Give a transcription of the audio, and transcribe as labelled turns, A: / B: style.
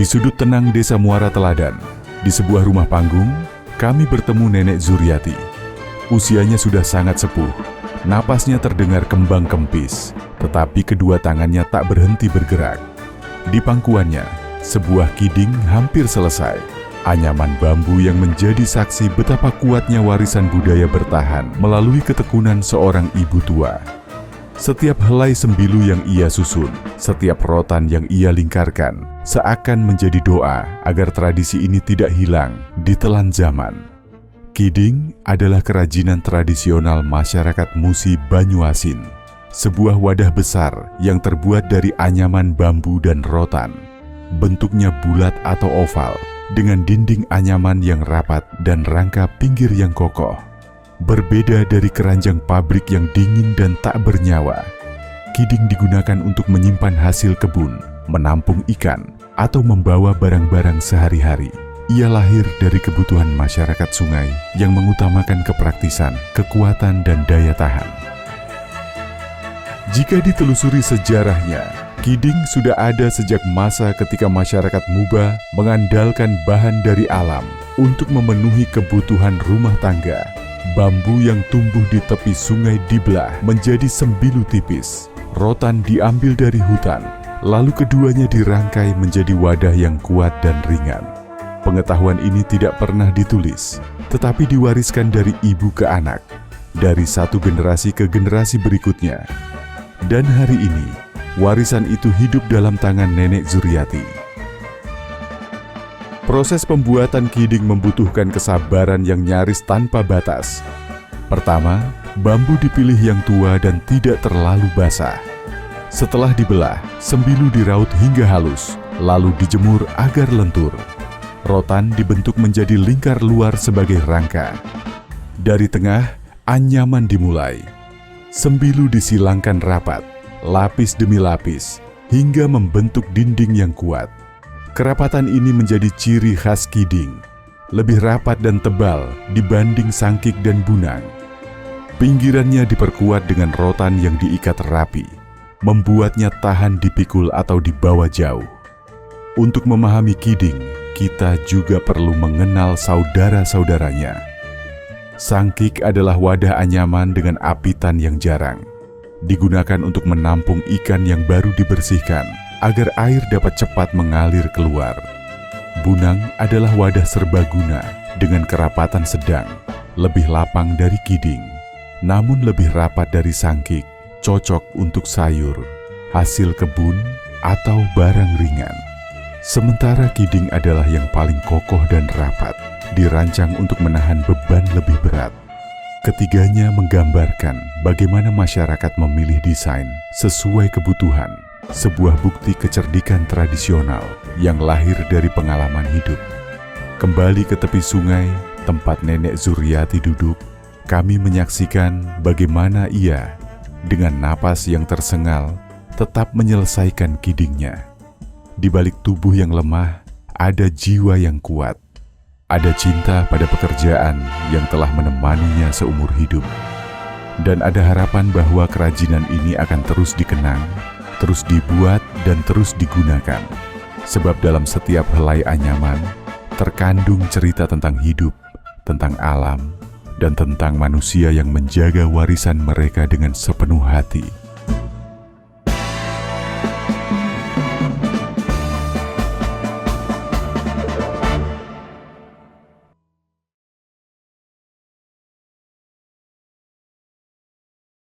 A: Di sudut tenang Desa Muara Teladan, di sebuah rumah panggung, kami bertemu Nenek Zuriati. Usianya sudah sangat sepuh, napasnya terdengar kembang kempis, tetapi kedua tangannya tak berhenti bergerak. Di pangkuannya, sebuah kiding hampir selesai. Anyaman bambu yang menjadi saksi betapa kuatnya warisan budaya bertahan melalui ketekunan seorang ibu tua. Setiap helai sembilu yang ia susun, setiap rotan yang ia lingkarkan, seakan menjadi doa agar tradisi ini tidak hilang ditelan zaman. Kiding adalah kerajinan tradisional masyarakat Musi Banyuasin, sebuah wadah besar yang terbuat dari anyaman bambu dan rotan. Bentuknya bulat atau oval, dengan dinding anyaman yang rapat dan rangka pinggir yang kokoh. Berbeda dari keranjang pabrik yang dingin dan tak bernyawa, kiding digunakan untuk menyimpan hasil kebun, menampung ikan, atau membawa barang-barang sehari-hari. Ia lahir dari kebutuhan masyarakat sungai yang mengutamakan kepraktisan, kekuatan, dan daya tahan. Jika ditelusuri sejarahnya, kiding sudah ada sejak masa ketika masyarakat Muba mengandalkan bahan dari alam untuk memenuhi kebutuhan rumah tangga. Bambu yang tumbuh di tepi sungai dibelah menjadi sembilu tipis. Rotan diambil dari hutan, lalu keduanya dirangkai menjadi wadah yang kuat dan ringan. Pengetahuan ini tidak pernah ditulis, tetapi diwariskan dari ibu ke anak, dari satu generasi ke generasi berikutnya. Dan hari ini, warisan itu hidup dalam tangan Nenek Zuriati. Proses pembuatan kiding membutuhkan kesabaran yang nyaris tanpa batas. Pertama, bambu dipilih yang tua dan tidak terlalu basah. Setelah dibelah, sembilu diraut hingga halus, lalu dijemur agar lentur. Rotan dibentuk menjadi lingkar luar sebagai rangka. Dari tengah, anyaman dimulai. Sembilu disilangkan rapat, lapis demi lapis, hingga membentuk dinding yang kuat. Kerapatan ini menjadi ciri khas kiding, lebih rapat dan tebal dibanding sangkik dan bunang. Pinggirannya diperkuat dengan rotan yang diikat rapi, membuatnya tahan dipikul atau dibawa jauh. Untuk memahami kiding, kita juga perlu mengenal saudara-saudaranya. Sangkik adalah wadah anyaman dengan apitan yang jarang. Digunakan untuk menampung ikan yang baru dibersihkan, agar air dapat cepat mengalir keluar. Bunang adalah wadah serbaguna dengan kerapatan sedang, lebih lapang dari kiding, namun lebih rapat dari sangkik, cocok untuk sayur, hasil kebun, atau barang ringan. Sementara kiding adalah yang paling kokoh dan rapat, dirancang untuk menahan beban lebih berat. Ketiganya menggambarkan bagaimana masyarakat memilih desain sesuai kebutuhan, sebuah bukti kecerdikan tradisional yang lahir dari pengalaman hidup. Kembali ke tepi sungai, tempat Nenek Zuriati duduk, kami menyaksikan bagaimana ia, dengan napas yang tersengal, tetap menyelesaikan kidingnya. Di balik tubuh yang lemah, ada jiwa yang kuat. Ada cinta pada pekerjaan yang telah menemaninya seumur hidup. Dan ada harapan bahwa kerajinan ini akan terus dikenang, terus dibuat, dan terus digunakan. Sebab dalam setiap helai anyaman, terkandung cerita tentang hidup, tentang alam, dan tentang manusia yang menjaga warisan mereka dengan sepenuh hati.